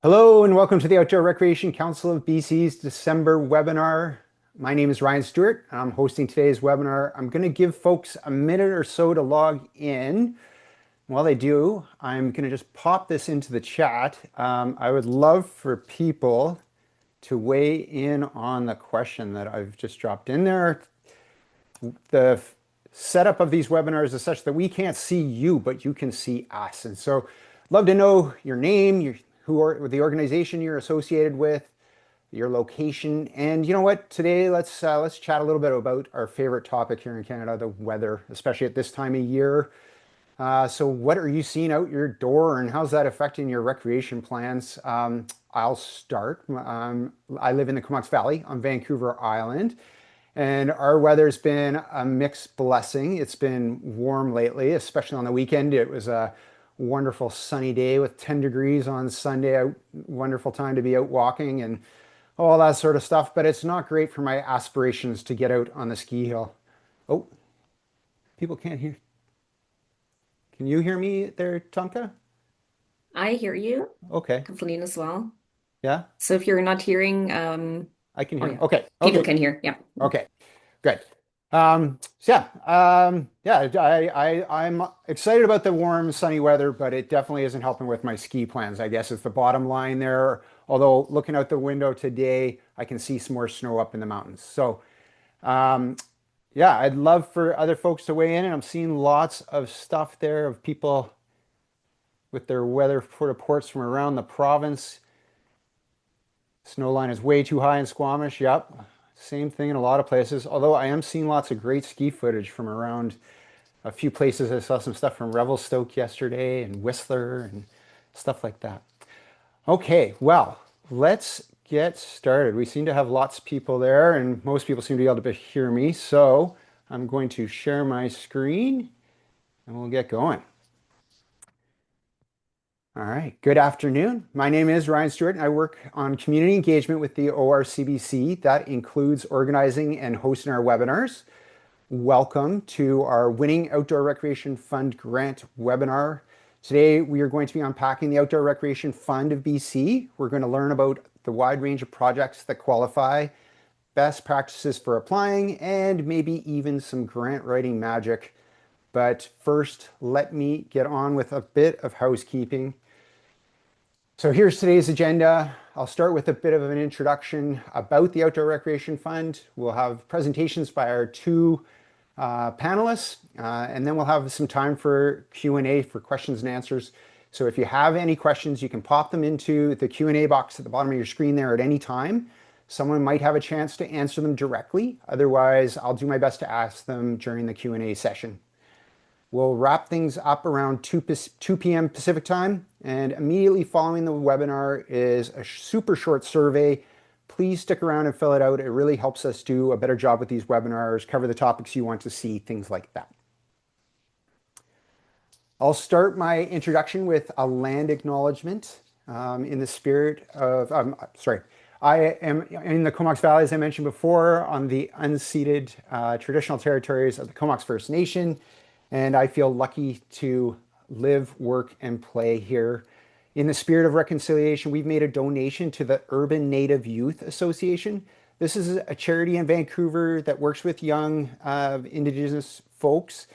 Hello and welcome to the Outdoor Recreation Council of BC's December webinar. My name is Ryan Stewart and I'm hosting today's webinar. I'm going to give folks a minute or so to log in. While they do, I'm going to just pop this into the chat. I would love for people to weigh in on the question that I've just dropped in there. The setup of these webinars is such that we can't see you, but you can see us. And so love to know your name, the organization you're associated with, your location, and you know what? Today, let's chat a little bit about our favorite topic here in Canada, the weather, especially at this time of year. So what are you seeing out your door, and how's that affecting your recreation plans? I'll start. I live in the Comox Valley on Vancouver Island, and our weather's been a mixed blessing. It's been warm lately, especially on the weekend. It was a wonderful sunny day with 10 degrees on Sunday. Wonderful time to be out walking and all that sort of stuff, but it's not great for my aspirations to get out on the ski hill. Oh, people can't hear. Can you hear me there, Tonka? I hear you, Okay. Kathleen, as well. Yeah, So if you're not hearing, I can oh hear. yeah, Okay. people Okay. can hear. Yeah. Okay. Good. I'm excited about the warm, sunny weather, but it definitely isn't helping with my ski plans. I guess is the bottom line there. Although looking out the window today, I can see some more snow up in the mountains. So, um, yeah, I'd love for other folks to weigh in, and I'm seeing lots of stuff there of people with their weather reports from around the province. Snow line is way too high in Squamish. Yep. Same thing in a lot of places. Although I am seeing lots of great ski footage from around a few places. I saw some stuff from Revelstoke yesterday and Whistler and stuff like that. Okay, well, let's get started. We seem to have lots of people there and most people seem to be able to hear me. So I'm going to share my screen and we'll get going. All right, good afternoon. My name is Ryan Stewart and I work on community engagement with the ORCBC. That includes organizing and hosting our webinars. Welcome to our Winning Outdoor Recreation Fund Grant webinar. Today we are going to be unpacking the Outdoor Recreation Fund of BC. We're going to learn about the wide range of projects that qualify, best practices for applying, and maybe even some grant writing magic. But first, let me get on with a bit of housekeeping. So here's today's agenda. I'll start with a bit of an introduction about the Outdoor Recreation Fund. We'll have presentations by our two panelists, and then we'll have some time for Q&A for questions and answers. So if you have any questions, you can pop them into the Q&A box at the bottom of your screen there at any time. Someone might have a chance to answer them directly. Otherwise, I'll do my best to ask them during the Q&A session. We'll wrap things up around 2 p.m. Pacific time, and immediately following the webinar is a super short survey. Please stick around and fill it out. It really helps us do a better job with these webinars, cover the topics you want to see, things like that. I'll start my introduction with a land acknowledgement in the spirit of, I am in the Comox Valley, as I mentioned before, on the unceded traditional territories of the Comox First Nation. And I feel lucky to live, work, and play here. In the spirit of reconciliation, we've made a donation to the Urban Native Youth Association. This is a charity in Vancouver that works with young Indigenous folks,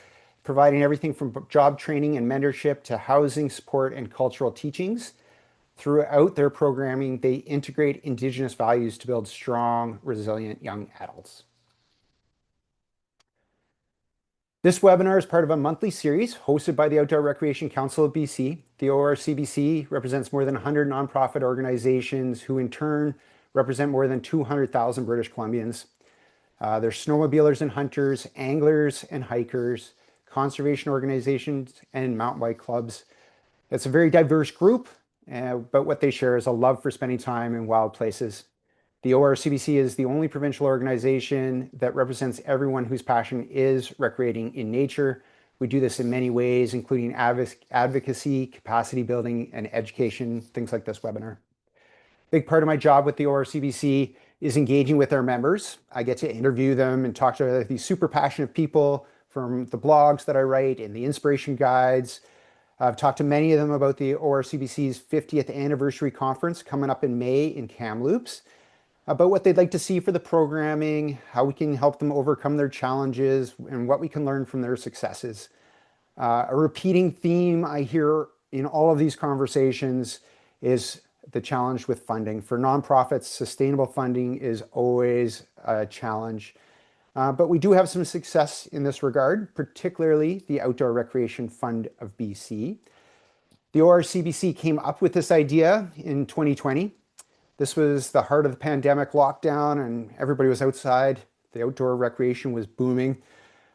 providing everything from job training and mentorship to housing support and cultural teachings. Throughout their programming, they integrate Indigenous values to build strong, resilient young adults. This webinar is part of a monthly series hosted by the Outdoor Recreation Council of BC. The ORCBC represents more than 100 nonprofit organizations who in turn represent more than 200,000 British Columbians. They're snowmobilers and hunters, anglers and hikers, conservation organizations, and mountain bike clubs. It's a very diverse group, but what they share is a love for spending time in wild places. The ORCBC is the only provincial organization that represents everyone whose passion is recreating in nature. We do this in many ways, including advocacy, capacity building, and education, things like this webinar. Big part of my job with the ORCBC is engaging with our members. I get to interview them and talk to these super passionate people from the blogs that I write and the inspiration guides. I've talked to many of them about the ORCBC's 50th anniversary conference coming up in May in Kamloops, about what they'd like to see for the programming, how we can help them overcome their challenges, and what we can learn from their successes. A repeating theme I hear in all of these conversations is the challenge with funding. For nonprofits, sustainable funding is always a challenge. But we do have some success in this regard, particularly the Outdoor Recreation Fund of BC. The ORCBC came up with this idea in 2020. This was the heart of the pandemic lockdown, and everybody was outside. The outdoor recreation was booming.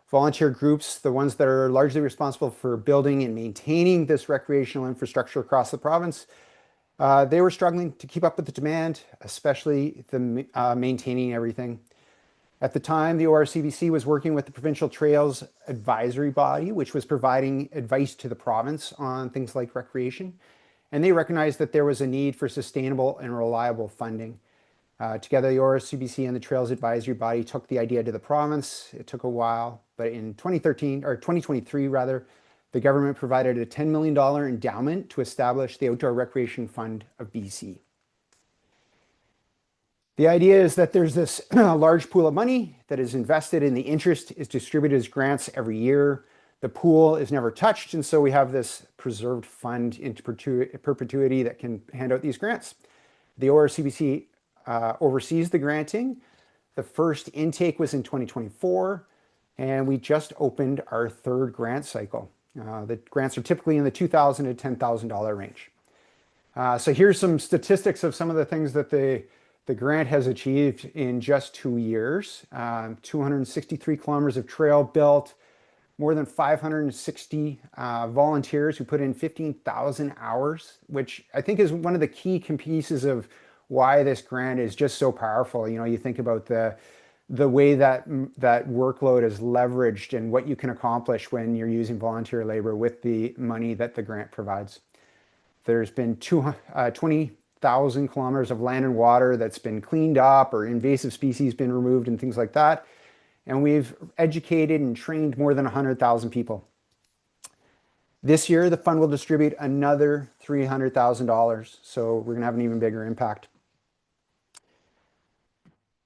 Volunteer groups, the ones that are largely responsible for building and maintaining this recreational infrastructure across the province, they were struggling to keep up with the demand, especially the maintaining everything. At the time, the ORCBC was working with the Provincial Trails Advisory Body, which was providing advice to the province on things like recreation. And they recognized that there was a need for sustainable and reliable funding. Together, the ORCBC and the Trails Advisory Body took the idea to the province. It took a while, but in 2013 or 2023 rather, the government provided a $10 million endowment to establish the Outdoor Recreation Fund of BC. The idea is that there's this large pool of money that is invested and the interest is distributed as grants every year. The pool is never touched, and so we have this preserved fund into perpetuity that can hand out these grants. The ORCBC oversees the granting. The first intake was in 2024, and we just opened our third grant cycle. The grants are typically in the $2,000 to $10,000 range. So here's some statistics of some of the things that the grant has achieved in just 2 years. 263 kilometers of trail built, more than 560 volunteers who put in 15,000 hours, which I think is one of the key pieces of why this grant is just so powerful. You know, you think about the way that workload is leveraged and what you can accomplish when you're using volunteer labor with the money that the grant provides. There's been 20,000 kilometers of land and water that's been cleaned up or invasive species been removed and things like that. And we've educated and trained more than 100,000 people. This year, the fund will distribute another $300,000, so we're going to have an even bigger impact.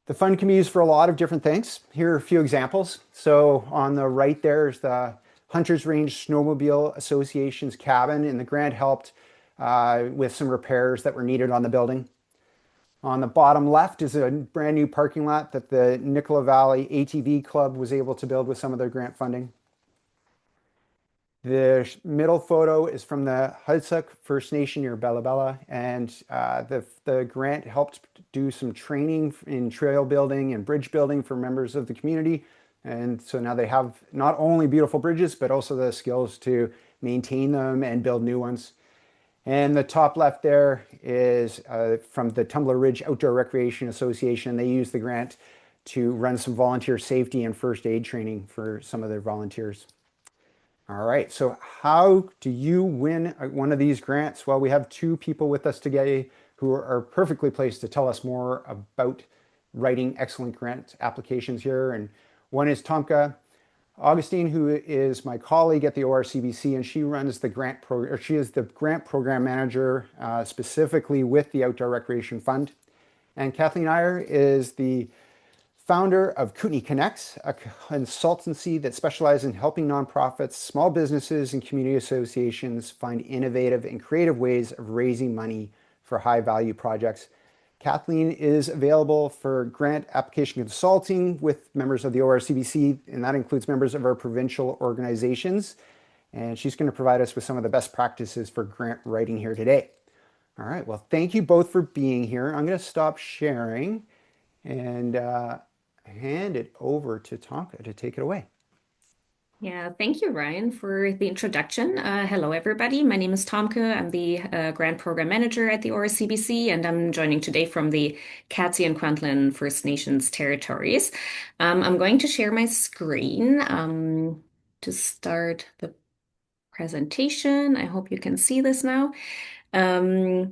The fund can be used for a lot of different things. Here are a few examples. So on the right there is the Hunters Range Snowmobile Association's cabin, and the grant helped with some repairs that were needed on the building. On the bottom left is a brand new parking lot that the Nicola Valley ATV Club was able to build with some of their grant funding. The middle photo is from the Hudsuk First Nation near Bella Bella, and the grant helped do some training in trail building and bridge building for members of the community. And so now they have not only beautiful bridges, but also the skills to maintain them and build new ones. And the top left there is from the Tumbler Ridge Outdoor Recreation Association. They used the grant to run some volunteer safety and first aid training for some of their volunteers. All right, so how do you win one of these grants? Well, we have two people with us today who are perfectly placed to tell us more about writing excellent grant applications here. And one is Tomka Augustine, who is my colleague at the ORCBC, and she runs the grant program, or she is the grant program manager specifically with the Outdoor Recreation Fund. And Kathleen Iyer is the founder of Kootenay Connects, a consultancy that specializes in helping nonprofits, small businesses, and community associations find innovative and creative ways of raising money for high-value projects. Kathleen is available for grant application consulting with members of the ORCBC, and that includes members of our provincial organizations. And she's going to provide us with some of the best practices for grant writing here today. All right, well, thank you both for being here. I'm going to stop sharing and hand it over to Tonka to take it away. Yeah, thank you, Ryan, for the introduction. Hello, everybody. My name is Tomke. I'm the Grant Program Manager at the ORCBC, and I'm joining today from the Katzie and Kwantlen First Nations territories. I'm going to share my screen to start the presentation. I hope you can see this now. There,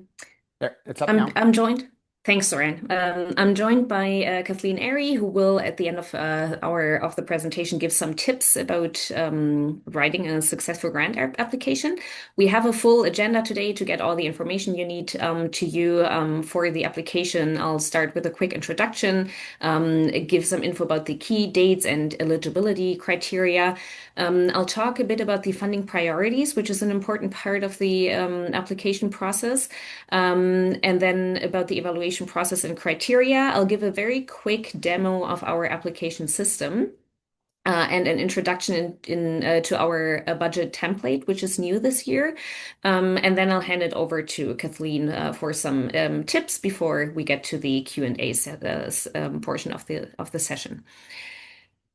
it's up now. I'm joined. Thanks, Soren. I'm joined by Kathleen Airy, who will, at the end of the presentation, give some tips about writing a successful grant application. We have a full agenda today to get all the information you need to you for the application. I'll start with a quick introduction, give some info about the key dates and eligibility criteria. I'll talk a bit about the funding priorities, which is an important part of the application process. And then about the evaluation process and criteria, I'll give a very quick demo of our application system. And an introduction to our budget template, which is new this year. And then I'll hand it over to Kathleen for some tips before we get to the Q&A portion of the session.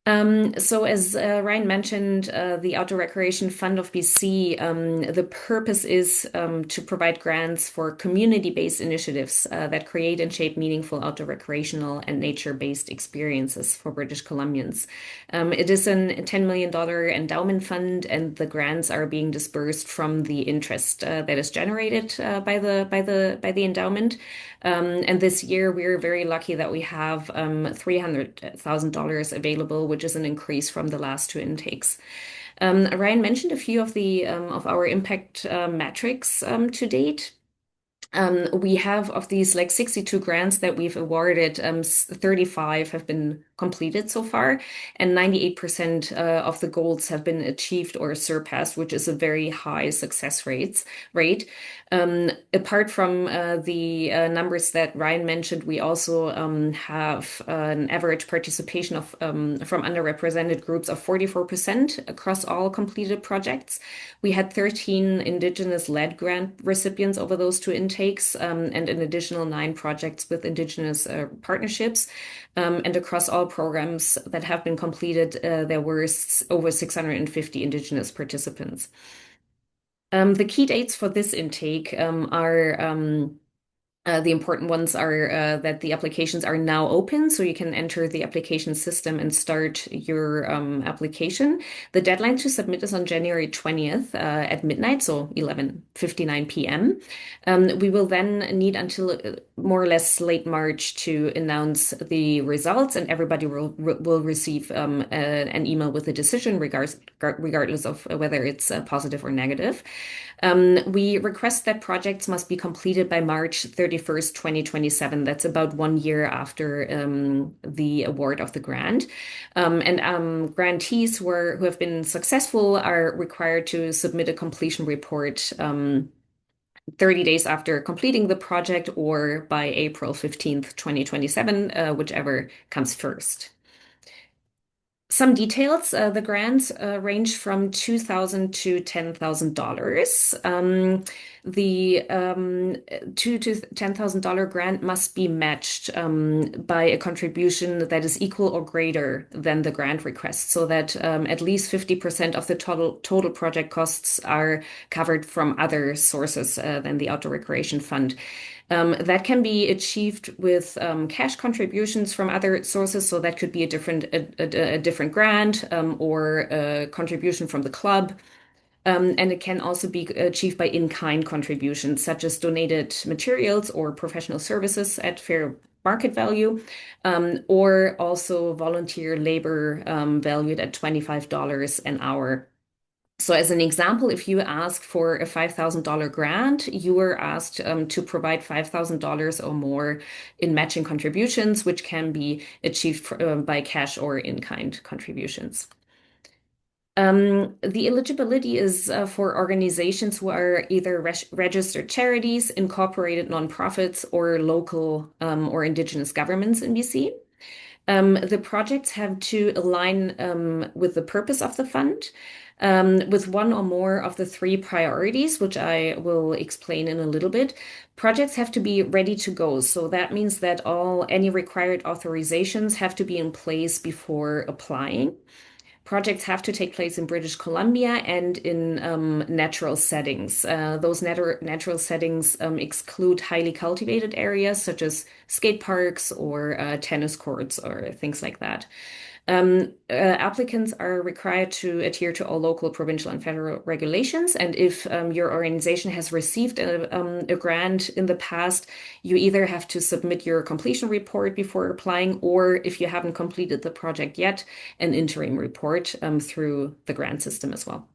So as Ryan mentioned, the Outdoor Recreation Fund of BC, the purpose is to provide grants for community-based initiatives that create and shape meaningful outdoor recreational and nature-based experiences for British Columbians. It is a $10 million endowment fund, and the grants are being dispersed from the interest that is generated by the endowment. And this year, we're very lucky that we have $300,000 available, which is an increase from the last two intakes. Ryan mentioned a few of the of our impact metrics to date. We have of these like 62 grants that we've awarded, 35 have been completed so far, and 98% of the goals have been achieved or surpassed, which is a very high success rate. Apart from the numbers that Ryan mentioned, we also have an average participation of from underrepresented groups of 44% across all completed projects. We had 13 Indigenous-led grant recipients over those two intakes, and an additional 9 projects with Indigenous partnerships. And across all programs that have been completed, there were over 650 Indigenous participants. The key dates for this intake are the important ones are that the applications are now open, so you can enter the application system and start your application. The deadline to submit is on January 20th at midnight, so 11:59 p.m. We will then need until more or less late March to announce the results, and everybody will receive an email with a decision regardless of whether it's positive or negative. We request that projects must be completed by March 31st, 2027. That's about 1 year after the award of the grant. And grantees who have been successful are required to submit a completion report 30 days after completing the project or by April 15th, 2027, whichever comes first. Some details, the grants range from $2,000 to $10,000. The $2,000 to $10,000 grant must be matched by a contribution that is equal or greater than the grant request, so that at least 50% of the total project costs are covered from other sources than the Outdoor Recreation Fund. That can be achieved with cash contributions from other sources, so that could be a different grant or a contribution from the club. And it can also be achieved by in-kind contributions, such as donated materials or professional services at fair market value, or also volunteer labor valued at $25 an hour. So as an example, if you ask for a $5,000 grant, you are asked to provide $5,000 or more in matching contributions, which can be achieved by cash or in-kind contributions. The eligibility is for organizations who are either registered charities, incorporated nonprofits, or local or Indigenous governments in BC. The projects have to align with the purpose of the fund, with one or more of the 3 priorities, which I will explain in a little bit. Projects have to be ready to go. So that means that any required authorizations have to be in place before applying. Projects have to take place in British Columbia and in natural settings. Those natural settings exclude highly cultivated areas such as skate parks or tennis courts or things like that. Applicants are required to adhere to all local, provincial, and federal regulations. And if your organization has received a grant in the past, you either have to submit your completion report before applying, or if you haven't completed the project yet, an interim report through the grant system as well.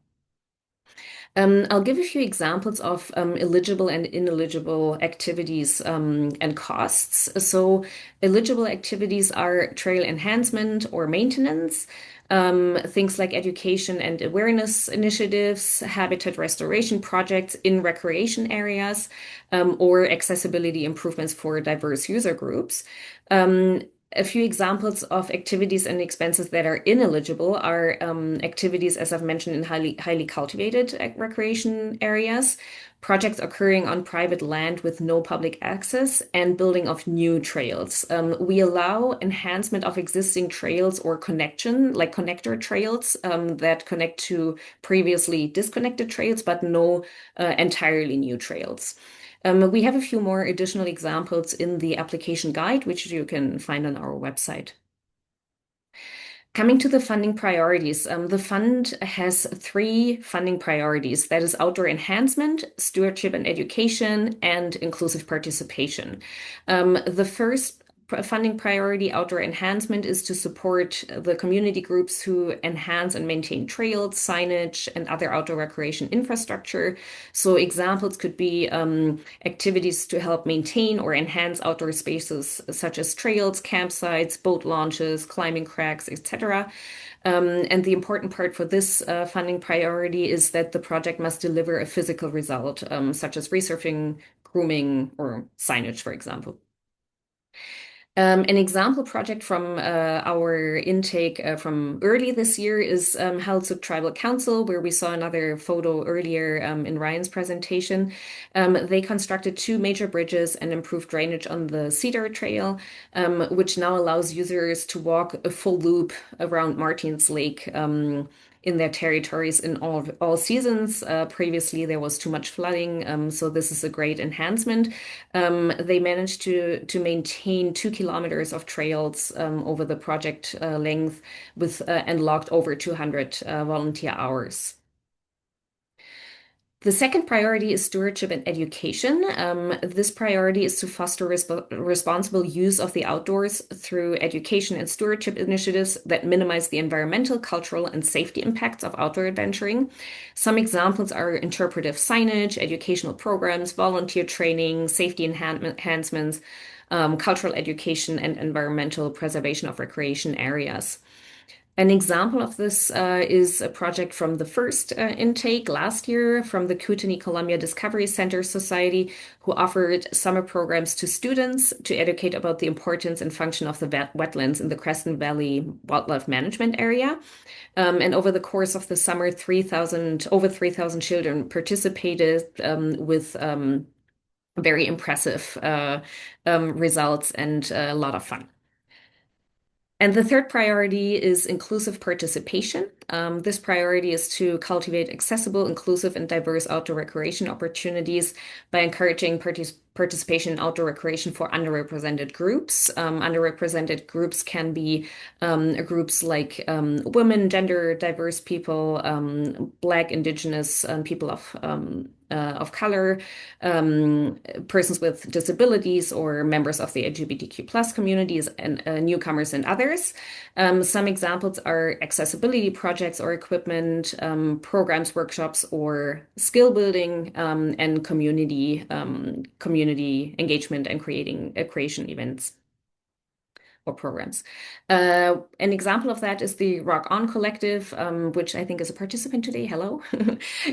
I'll give a few examples of eligible and ineligible activities and costs. So, eligible activities are trail enhancement or maintenance, things like education and awareness initiatives, habitat restoration projects in recreation areas, or accessibility improvements for diverse user groups. Um, a few examples of activities and expenses that are ineligible are activities, as I've mentioned, in highly cultivated recreation areas, projects occurring on private land with no public access, and building of new trails. We allow enhancement of existing trails or connection, like connector trails that connect to previously disconnected trails, but no entirely new trails. We have a few more additional examples in the application guide, which you can find on our website. Coming to the funding priorities, the fund has three funding priorities. That is outdoor enhancement, stewardship and education, and inclusive participation. The first funding priority, outdoor enhancement, is to support the community groups who enhance and maintain trails, signage, and other outdoor recreation infrastructure. So examples could be activities to help maintain or enhance outdoor spaces such as trails, campsites, boat launches, climbing cracks, etc. And the important part for this funding priority is that the project must deliver a physical result, such as resurfing, grooming, or signage, for example. An example project from our intake from early this year is Halsuk Tribal Council, where we saw another photo earlier in Ryan's presentation. They constructed two major bridges and improved drainage on the Cedar Trail, which now allows users to walk a full loop around Martin's Lake. In their territories in all seasons. Previously, there was too much flooding, so this is a great enhancement. They managed to maintain 2 kilometers of trails over the project length with and logged over 200 volunteer hours. The second priority is stewardship and education. This priority is to foster responsible use of the outdoors through education and stewardship initiatives that minimize the environmental, cultural, and safety impacts of outdoor adventuring. Some examples are interpretive signage, educational programs, volunteer training, safety enhancements, cultural education, and environmental preservation of recreation areas. An example of this is a project from the first intake last year from the Kootenai Columbia Discovery Center Society, who offered summer programs to students to educate about the importance and function of the wetlands in the Crescent Valley Wildlife Management Area. And over the course of the summer, over 3,000 children participated with very impressive results and a lot of fun. And the third priority is inclusive participation. This priority is to cultivate accessible, inclusive, and diverse outdoor recreation opportunities by encouraging participation in outdoor recreation for underrepresented groups. Underrepresented groups can be groups like women, gender diverse people, Black, Indigenous, people of color, persons with disabilities, or members of the LGBTQ plus communities, and newcomers and others. Some examples are accessibility projects or equipment, programs, workshops, or skill building, and community engagement and creation events or programs. An example of that is the Rock On Collective, which I think is a participant today. Hello.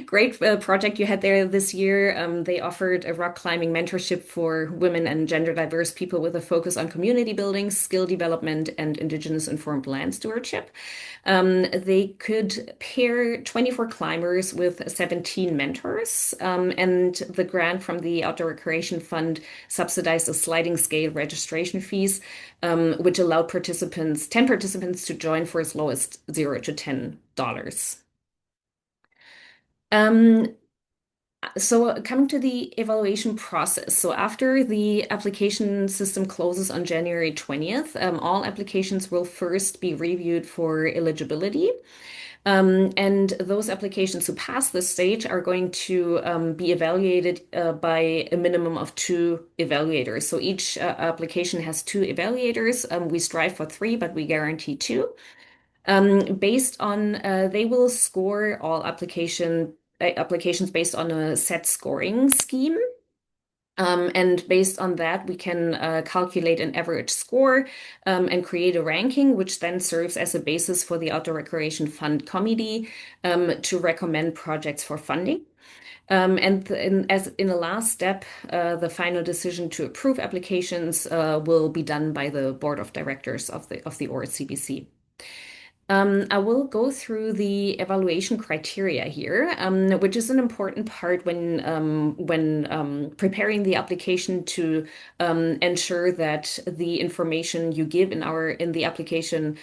Great project you had there this year. They offered a rock climbing mentorship for women and gender diverse people with a focus on community building, skill development, and Indigenous informed land stewardship. They could pair 24 climbers with 17 mentors, and the grant from the Outdoor Recreation Fund subsidized a sliding scale registration fees, which allowed 10 participants to join for as low as $0 to $10. So coming to the evaluation process. So after the application system closes on January 20th, all applications will first be reviewed for eligibility. And those applications who pass this stage are going to be evaluated by a minimum of two evaluators. So each application has two evaluators. We strive for three, but we guarantee two. Based on they will score all applications based on a set scoring scheme. And based on that, we can calculate an average score and create a ranking, which then serves as a basis for the Outdoor Recreation Fund Committee to recommend projects for funding. As in the last step, the final decision to approve applications will be done by the board of directors of the ORCBC. I will go through the evaluation criteria here, which is an important part when preparing the application to ensure that the information you give in the application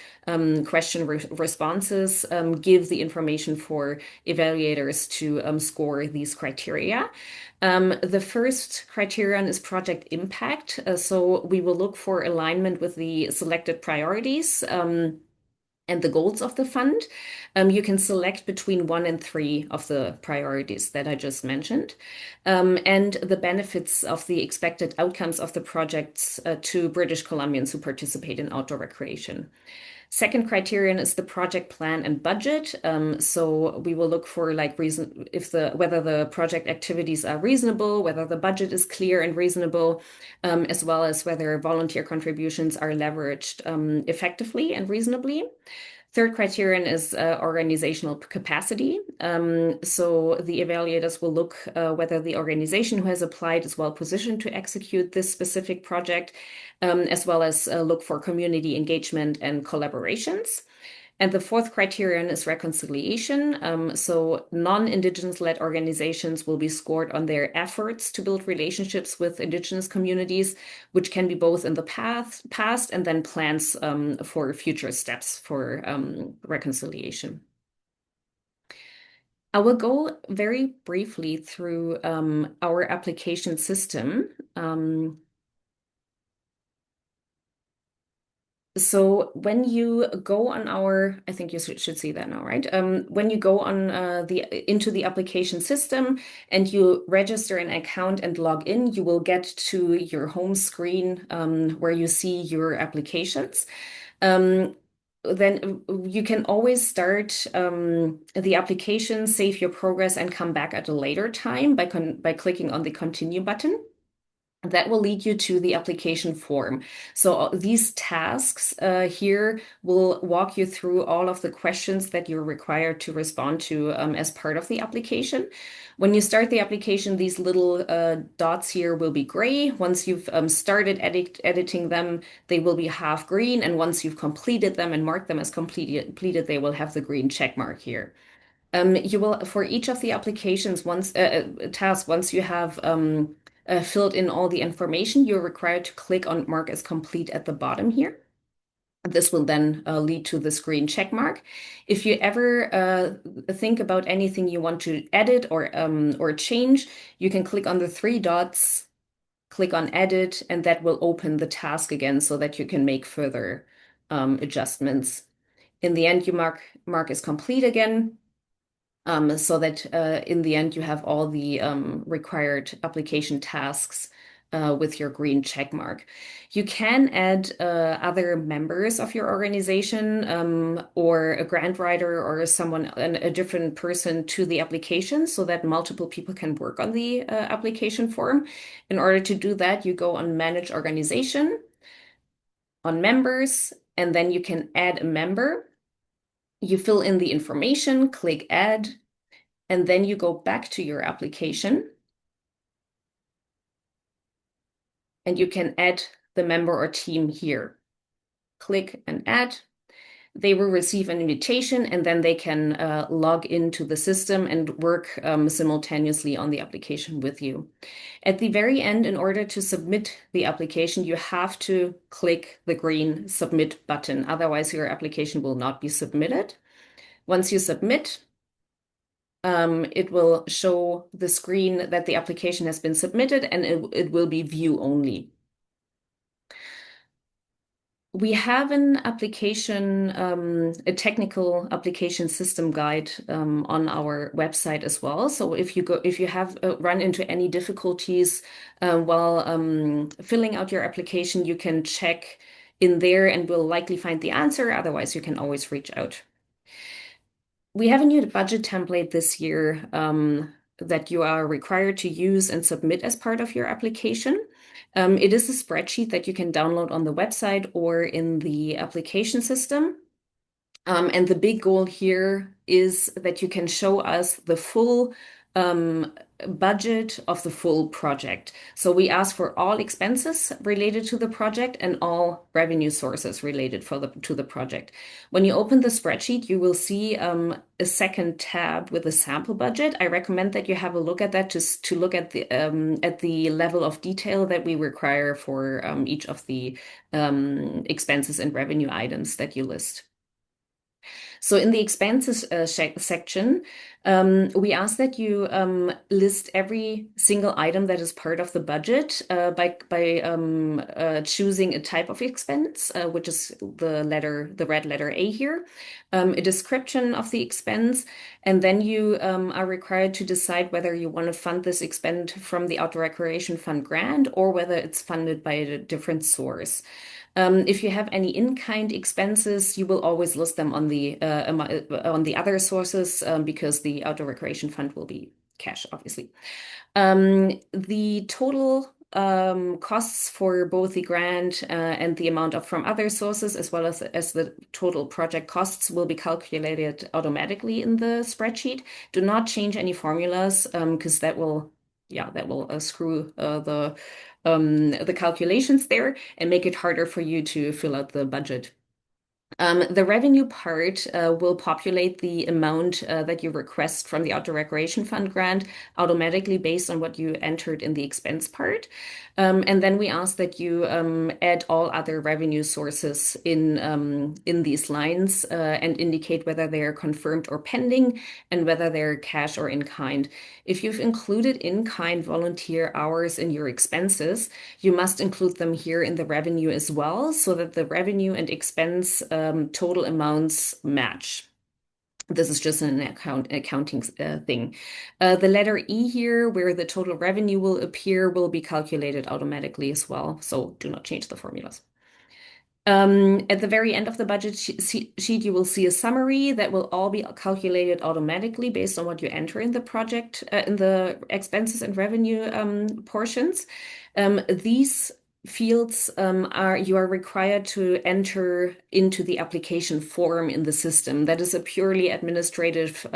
question responses give the information for evaluators to score these criteria. The first criterion is project impact. So we will look for alignment with the selected priorities. And the goals of the fund. You can select between one and three of the priorities that I just mentioned, and the benefits of the expected outcomes of the projects to British Columbians who participate in outdoor recreation. Second criterion is the project plan and budget. So we will look for like reason if whether the project activities are reasonable, whether the budget is clear and reasonable, as well as whether volunteer contributions are leveraged effectively and reasonably. Third criterion is organizational capacity. So the evaluators will look whether the organization who has applied is well positioned to execute this specific project, as well as look for community engagement and collaborations. And the fourth criterion is reconciliation. So non-Indigenous-led organizations will be scored on their efforts to build relationships with Indigenous communities, which can be both in the past and then plans for future steps for reconciliation. I will go very briefly through our application system. So when you go on I think you should see that now, right? When you go on into the application system and you register an account and log in, you will get to your home screen where you see your applications. Then you can always start the application, save your progress, and come back at a later time by clicking on the continue button. That will lead you to the application form. So these tasks here will walk you through all of the questions that you're required to respond to as part of the application. When you start the application, these little dots here will be gray. Once you've started editing them, they will be half green. And once you've completed them and marked them as completed, they will have the green check mark here. You will, for each of the applications, once you have filled in all the information, you're required to click on mark as complete at the bottom here. This will then lead to this green check mark. If you ever think about anything you want to edit or change, you can click on the three dots, click on edit, and that will open the task again so that you can make further adjustments. In the end, you mark as complete again. So that in the end you have all the required application tasks with your green check mark. You can add other members of your organization or a grant writer or a different person to the application so that multiple people can work on the application form. In order to do that, you go on Manage Organization, on Members, and then you can add a member. You fill in the information, click Add, and then you go back to your application and you can add the member or team here. Click and add. They will receive an invitation and then they can log into the system and work simultaneously on the application with you. At the very end, in order to submit the application, you have to click the green Submit button. Otherwise, your application will not be submitted. Once you submit, It will show the screen that the application has been submitted, and it will be view only. We have an application, a technical application system guide on our website as well. So if you have run into any difficulties while filling out your application, you can check in there and we'll likely find the answer. Otherwise, you can always reach out. We have a new budget template this year that you are required to use and submit as part of your application. It is a spreadsheet that you can download on the website or in the application system. And the big goal here is that you can show us the full um, budget of the full project. So we ask for all expenses related to the project and all revenue sources related to the project. When you open the spreadsheet, you will see a second tab with a sample budget. I recommend that you have a look at that just to look at the level of detail that we require for each of the expenses and revenue items that you list. So in the expenses section, we ask that you list every single item that is part of the budget by choosing a type of expense, which is the red letter A here, a description of the expense, and then you are required to decide whether you want to fund this expense from the Outdoor Recreation Fund grant or whether it's funded by a different source. If you have any in-kind expenses, you will always list them on the other sources because the Outdoor Recreation Fund will be cash, obviously. The total costs for both the grant and the amount of from other sources, as well as the total project costs, will be calculated automatically in the spreadsheet. Do not change any formulas because that will screw the calculations there and make it harder for you to fill out the budget. The revenue part will populate the amount that you request from the Outdoor Recreation Fund grant automatically based on what you entered in the expense part. And then we ask that you add all other revenue sources in these lines and indicate whether they are confirmed or pending and whether they're cash or in kind. If you've included in kind volunteer hours in your expenses, you must include them here in the revenue as well so that the revenue and expense total amounts match. This is just an accounting thing. The letter E here, where the total revenue will appear, will be calculated automatically as well. So do not change the formulas. At the very end of the budget sheet, you will see a summary that will all be calculated automatically based on what you enter in the project, in the expenses and revenue portions. These fields you are required to enter into the application form in the system. That is a purely administrative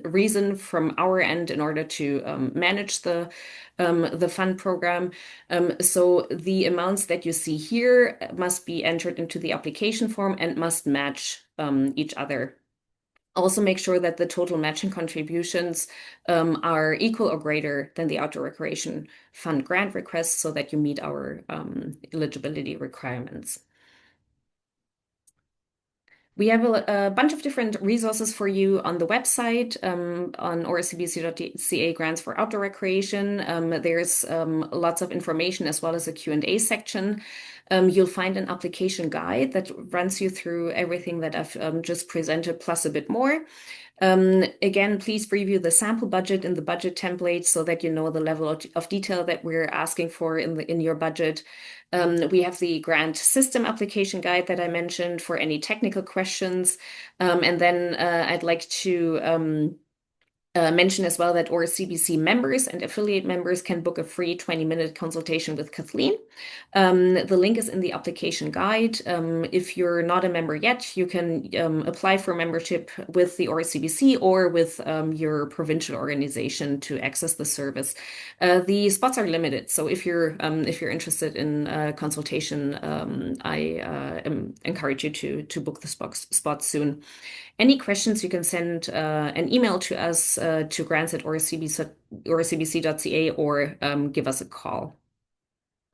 reason from our end in order to manage the fund program. So the amounts that you see here must be entered into the application form and must match each other. Also make sure that the total matching contributions are equal or greater than the Outdoor Recreation Fund grant requests so that you meet our eligibility requirements. We have a bunch of different resources for you on the website on orcbc.ca grants for outdoor recreation. There's lots of information as well as a Q&A section. You'll find an application guide that runs you through everything that I've just presented plus a bit more. Again, please review the sample budget in the budget template so that you know the level of detail that we're asking for in your budget. We have the grant system application guide that I mentioned for any technical questions. And then I'd like to mention as well that ORCBC members and affiliate members can book a free 20-minute consultation with Kathleen. The link is in the application guide. If you're not a member yet, you can apply for membership with the ORCBC or with your provincial organization to access the service. The spots are limited, so if you're interested in consultation, I encourage you to book the spots soon. Any questions, you can send an email to us to grants@orcbc.ca or give us a call.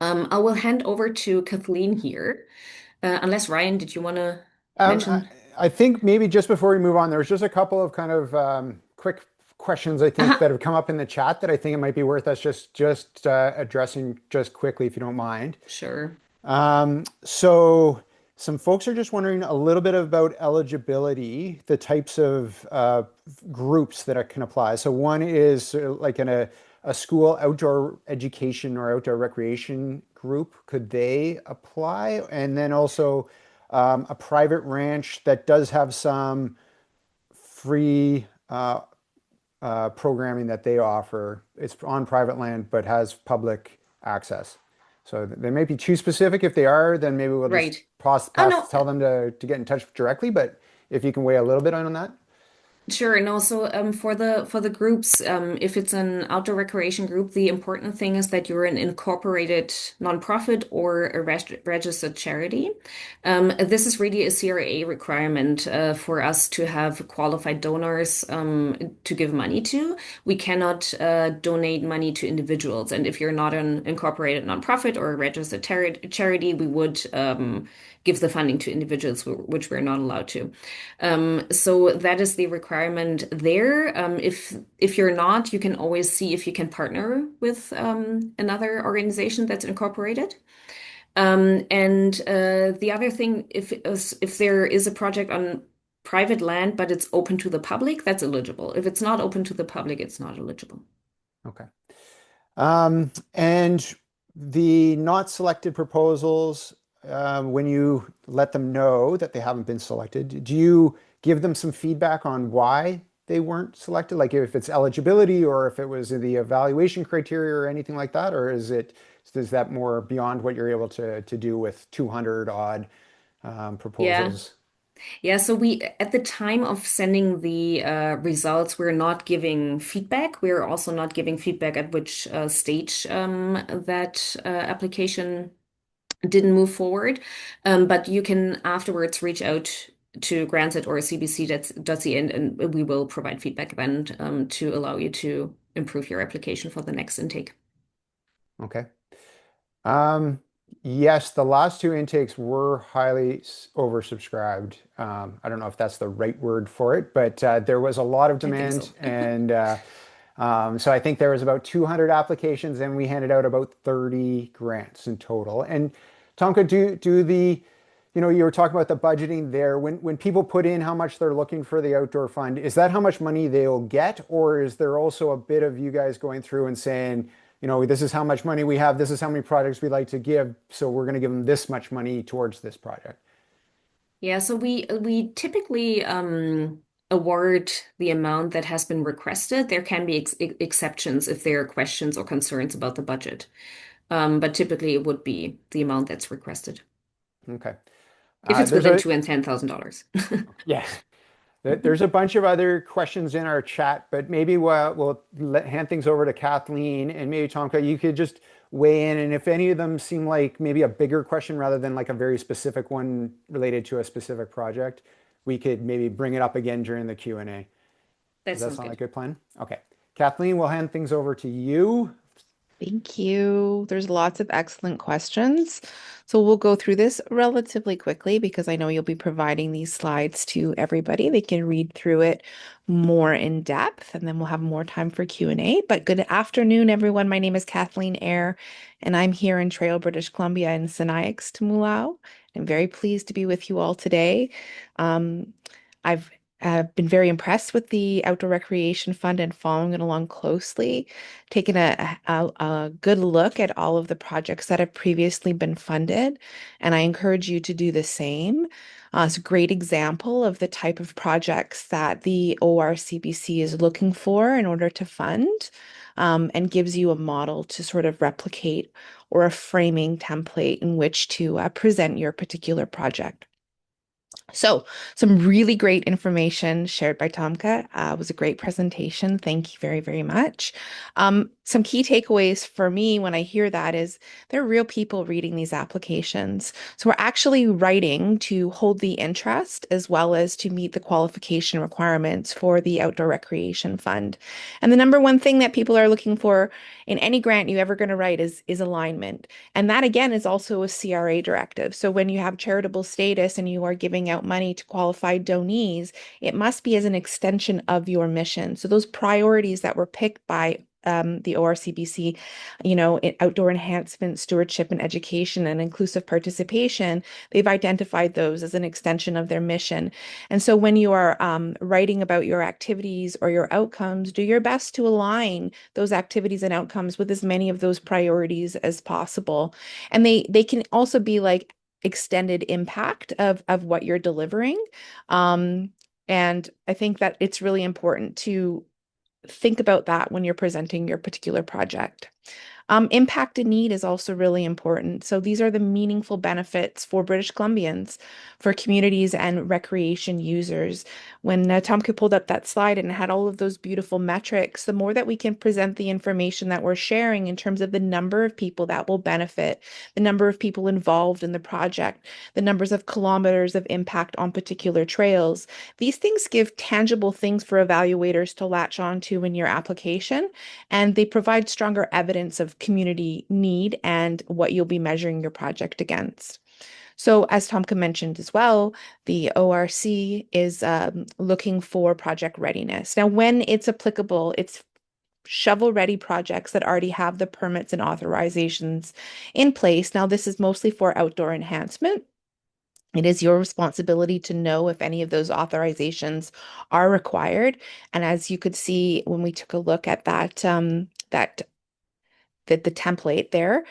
I will hand over to Kathleen here. Unless Ryan, did you want to Um, I, mention? I think maybe just before we move on, there's just a couple of kind of quick questions I think Uh-huh. that have come up in the chat that I think it might be worth us just addressing just quickly, if you don't mind. Sure. So some folks are just wondering a little bit about eligibility, the types of groups that it can apply. So one is like in a school outdoor education or outdoor recreation group, could they apply? And then also a private ranch that does have some free programming that they offer. It's on private land, but has public access. So they may be too specific. If they are, then maybe we'll just Right. Oh, tell no. them to get in touch directly. But if you can weigh a little bit on that. Sure, and also for the groups, if it's an outdoor recreation group, the important thing is that you're an incorporated nonprofit or a registered charity. This is really a CRA requirement for us to have qualified donors to give money to. We cannot donate money to individuals, and if you're not an incorporated nonprofit or a registered charity, we would give the funding to individuals, which we're not allowed to. So that is the requirement there. If you're not, you can always see if you can partner with another organization that's incorporated. And the other thing, if there is a project on private land, but it's open to the public, that's eligible. If it's not open to the public, it's not eligible. Okay. And the not selected proposals, when you let them know that they haven't been selected, do you give them some feedback on why they weren't selected? Like if it's eligibility or if it was the evaluation criteria or anything like that, or is that more beyond what you're able to do with 200 odd Yeah. proposals? Yeah, so we, at the time of sending the results, we're not giving feedback. We're also not giving feedback at which stage that application didn't move forward. But you can afterwards reach out to grants at or cbc.ca and we will provide feedback then to allow you to improve your application for the next intake. Okay. Um, yes, the last two intakes were highly oversubscribed. I don't know if that's the right word for it, but there was a lot of I think demand, so. and so I think there was about 200 applications, and we handed out about 30 grants in total. And Tomka, you were talking about the budgeting there. When people put in how much they're looking for the outdoor fund, is that how much money they'll get, or is there also a bit of you guys going through and saying, this is how much money we have, this is how many projects we'd like to give, so we're going to give them this much money towards this project? Yeah, so we typically award the amount that has been requested. There can be exceptions if there are questions or concerns about the budget. But typically it would be the amount that's requested. Okay. If it's There's within a two and $10,000. Yeah. There's a bunch of other questions in our chat, but maybe we'll hand things over to Kathleen and maybe Tomka, you could just weigh in. And if any of them seem like maybe a bigger question rather than like a very specific one related to a specific project, we could maybe bring it up again during the Q&A. That Does that sounds sound like good. a good plan? Okay. Kathleen, we'll hand things over to you. Thank you. There's lots of excellent questions. So we'll go through this relatively quickly because I know you'll be providing these slides to everybody. They can read through it more in depth, and then we'll have more time for Q&A. But good afternoon, everyone. My name is Kathleen Eyre, and I'm here in Trail, British Columbia in Sinaiaks-Tamulao. I'm very pleased to be with you all today. I've been very impressed with the Outdoor Recreation Fund and following it along closely, taken a good look at all of the projects that have previously been funded, and I encourage you to do the same. It's a great example of the type of projects that the ORCBC is looking for in order to fund, and gives you a model to sort of replicate or a framing template in which to present your particular project. So, some really great information shared by Tomka. It was a great presentation. Thank you very, very much. Some key takeaways for me when I hear that is there are real people reading these applications. So, we're actually writing to hold the interest as well as to meet the qualification requirements for the Outdoor Recreation Fund. And the number one thing that people are looking for in any grant you ever going to write is alignment. And that again is also a CRA directive. So when you have charitable status and you are giving out out money to qualified donees, it must be as an extension of your mission. So those priorities that were picked by the ORCBC, outdoor enhancement, stewardship, and education, and inclusive participation, they've identified those as an extension of their mission. And so when you are writing about your activities or your outcomes, do your best to align those activities and outcomes with as many of those priorities as possible. And they can also be like extended impact of what you're delivering. And I think that it's really important to think about that when you're presenting your particular project. Impact and need is also really important. So these are the meaningful benefits for British Columbians, for communities and recreation users. When Tomka pulled up that slide and had all of those beautiful metrics, the more that we can present the information that we're sharing in terms of the number of people that will benefit, the number of people involved in the project, the numbers of kilometers of impact on particular trails, these things give tangible things for evaluators to latch onto in your application, and they provide stronger evidence of community need and what you'll be measuring your project against. So as Tomka mentioned as well, the ORC is looking for project readiness. Now, when it's applicable, it's shovel-ready projects that already have the permits and authorizations in place. Now, this is mostly for outdoor enhancement. It is your responsibility to know if any of those authorizations are required. And as you could see when we took a look at the template there,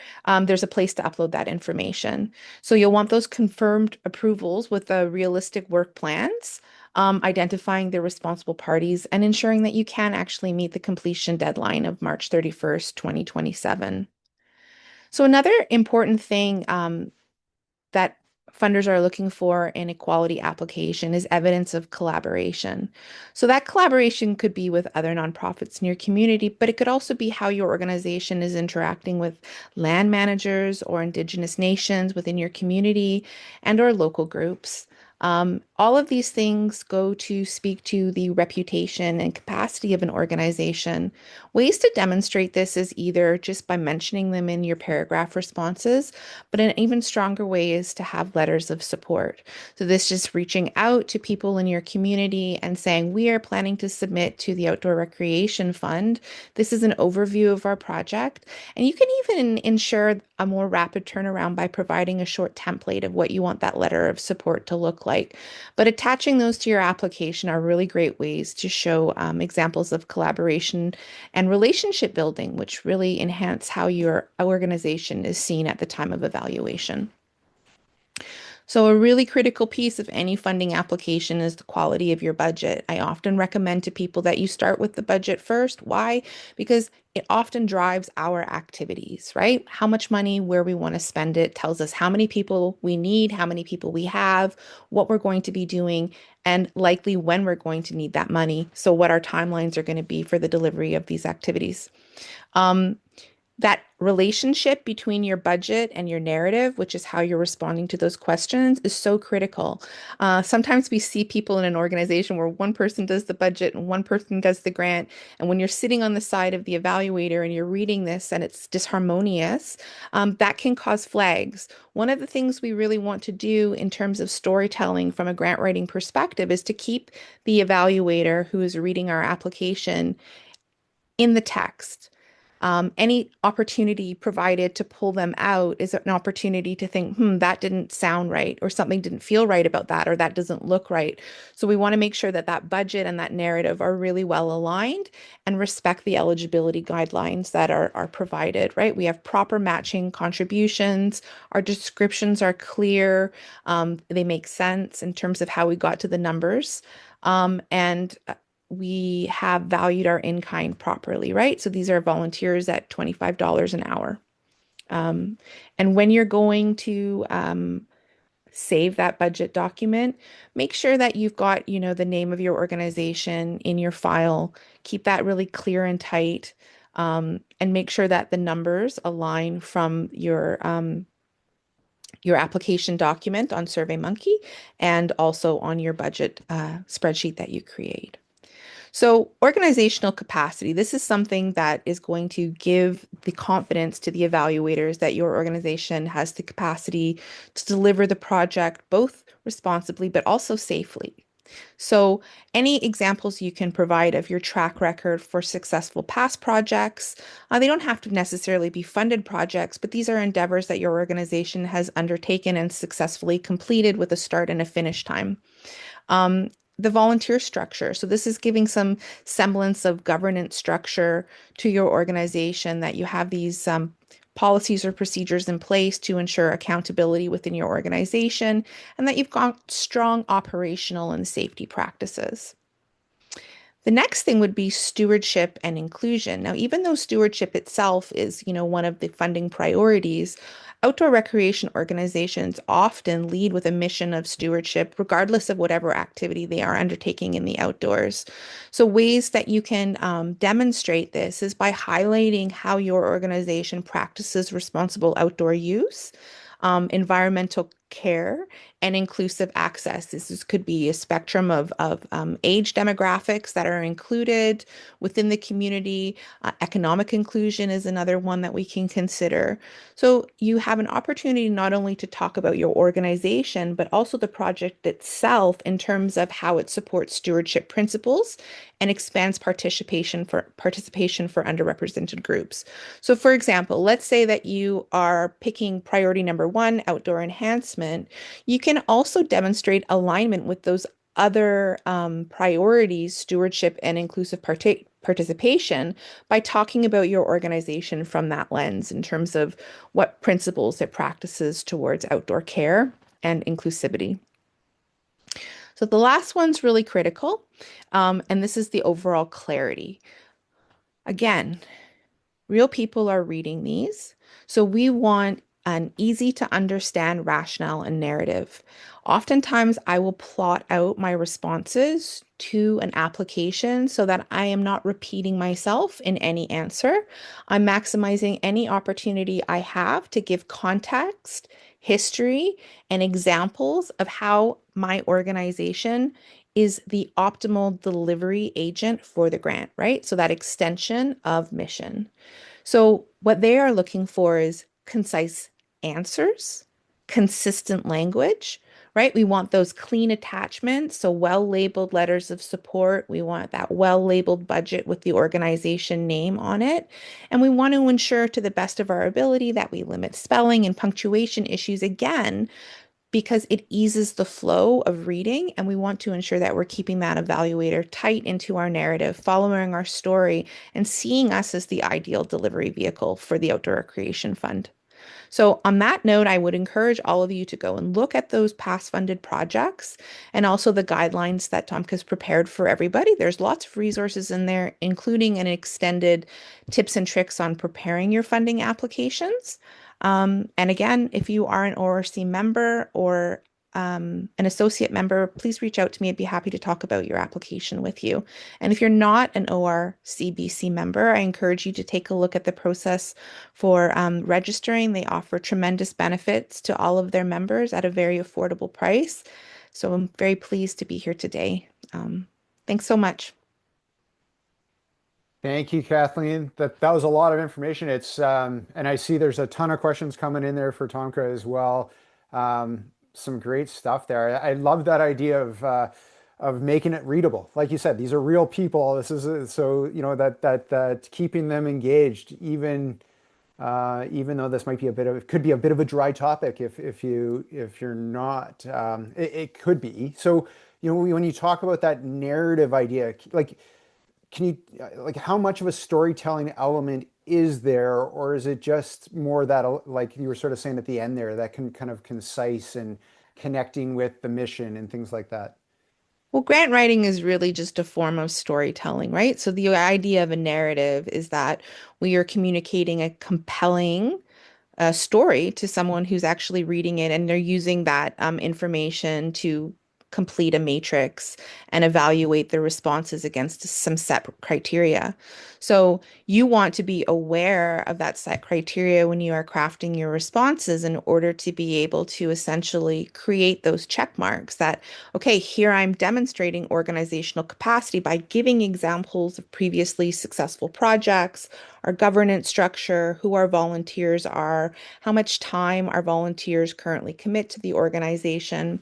there's a place to upload that information. So you'll want those confirmed approvals with the realistic work plans, identifying the responsible parties, and ensuring that you can actually meet the completion deadline of March 31st, 2027. So another important thing that funders are looking for in a quality application is evidence of collaboration. So that collaboration could be with other nonprofits in your community, but it could also be how your organization is interacting with land managers or Indigenous nations within your community and or local groups. All of these things go to speak to the reputation and capacity of an organization. Ways to demonstrate this is either just by mentioning them in your paragraph responses, but an even stronger way is to have letters of support. So this just reaching out to people in your community and saying, we are planning to submit to the Outdoor Recreation Fund. This is an overview of our project. And you can even ensure a more rapid turnaround by providing a short template of what you want that letter of support to look like. But attaching those to your application are really great ways to show examples of collaboration and relationship building, which really enhance how your organization is seen at the time of evaluation. So a really critical piece of any funding application is the quality of your budget. I often recommend to people that you start with the budget first. Why? Because it often drives our activities, right? How much money, where we want to spend it, tells us how many people we need, how many people we have, what we're going to be doing, and likely when we're going to need that money. So what our timelines are going to be for the delivery of these activities. That relationship between your budget and your narrative, which is how you're responding to those questions, is so critical. Sometimes we see people in an organization where one person does the budget and one person does the grant. And when you're sitting on the side of the evaluator and you're reading this and it's disharmonious, that can cause flags. One of the things we really want to do in terms of storytelling from a grant writing perspective is to keep the evaluator who is reading our application in the text. Any opportunity provided to pull them out is an opportunity to think, that didn't sound right, or something didn't feel right about that, or that doesn't look right. So we want to make sure that that budget and that narrative are really well aligned and respect the eligibility guidelines that are provided, right? We have proper matching contributions. Our descriptions are clear. They make sense in terms of how we got to the numbers. And we have valued our in-kind properly, right? So these are volunteers at $25 an hour. And when you're going to save that budget document, make sure that you've got, the name of your organization in your file. Keep that really clear and tight, and make sure that the numbers align from your application document on SurveyMonkey and also on your budget spreadsheet that you create. So, organizational capacity, this is something that is going to give the confidence to the evaluators that your organization has the capacity to deliver the project both responsibly but also safely. So, any examples you can provide of your track record for successful past projects, they don't have to necessarily be funded projects, but these are endeavors that your organization has undertaken and successfully completed with a start and a finish time. Um, the volunteer structure. So, this is giving some semblance of governance structure to your organization that you have these policies or procedures in place to ensure accountability within your organization and that you've got strong operational and safety practices. The next thing would be stewardship and inclusion. Now, even though stewardship itself is, one of the funding priorities, outdoor recreation organizations often lead with a mission of stewardship, regardless of whatever activity they are undertaking in the outdoors. So, ways that you can demonstrate this is by highlighting how your organization practices responsible outdoor use, environmental care, and inclusive access. Could be a spectrum of age demographics that are included within the community. Economic inclusion is another one that we can consider. So you have an opportunity not only to talk about your organization, but also the project itself in terms of how it supports stewardship principles and expands participation for underrepresented groups. So for example, let's say that you are picking priority number one, outdoor enhancement. You can also demonstrate alignment with those other priorities, stewardship and inclusive participation, by talking about your organization from that lens in terms of what principles it practices towards outdoor care and inclusivity. So the last one's really critical, and this is the overall clarity. Again, real people are reading these, so we want an easy to understand rationale and narrative. Oftentimes, I will plot out my responses to an application so that I am not repeating myself in any answer. I'm maximizing any opportunity I have to give context, history, and examples of how my organization is the optimal delivery agent for the grant, right? So that extension of mission. So, what they are looking for is concise answers, consistent language, right? We want those clean attachments, so well labeled letters of support. We want that well labeled budget with the organization name on it. And we want to ensure to the best of our ability that we limit spelling and punctuation issues again, because it eases the flow of reading. And we want to ensure that we're keeping that evaluator tight into our narrative, following our story, and seeing us as the ideal delivery vehicle for the Outdoor Recreation Fund. So, on that note, I would encourage all of you to go and look at those past funded projects and also the guidelines that Tomka's prepared for everybody. There's lots of resources in there, including an extended tips and tricks on preparing your funding applications. And again, if you are an ORC member or an associate member, please reach out to me. I'd be happy to talk about your application with you. And if you're not an ORCBC member, I encourage you to take a look at the process for registering. They offer tremendous benefits to all of their members at a very affordable price. So I'm very pleased to be here today. Thanks so much. Thank you, Kathleen. That was a lot of information. And I see there's a ton of questions coming in there for Tomka as well. Some great stuff there. I love that idea of making it readable. Like you said, these are real people. This is so that keeping them engaged, even though this might be could be a bit of a dry topic if you're not. It could be. So when you talk about that narrative idea, like. Can you like how much of a storytelling element is there, or is it just more that like you were sort of saying at the end there, that can kind of concise and connecting with the mission and things like that? Well, grant writing is really just a form of storytelling, right? So the idea of a narrative is that we are communicating a compelling story to someone who's actually reading it, and they're using that information to complete a matrix and evaluate the responses against some set criteria. So you want to be aware of that set criteria when you are crafting your responses in order to be able to essentially create those check marks that, okay, here I'm demonstrating organizational capacity by giving examples of previously successful projects, our governance structure, who our volunteers are, how much time our volunteers currently commit to the organization.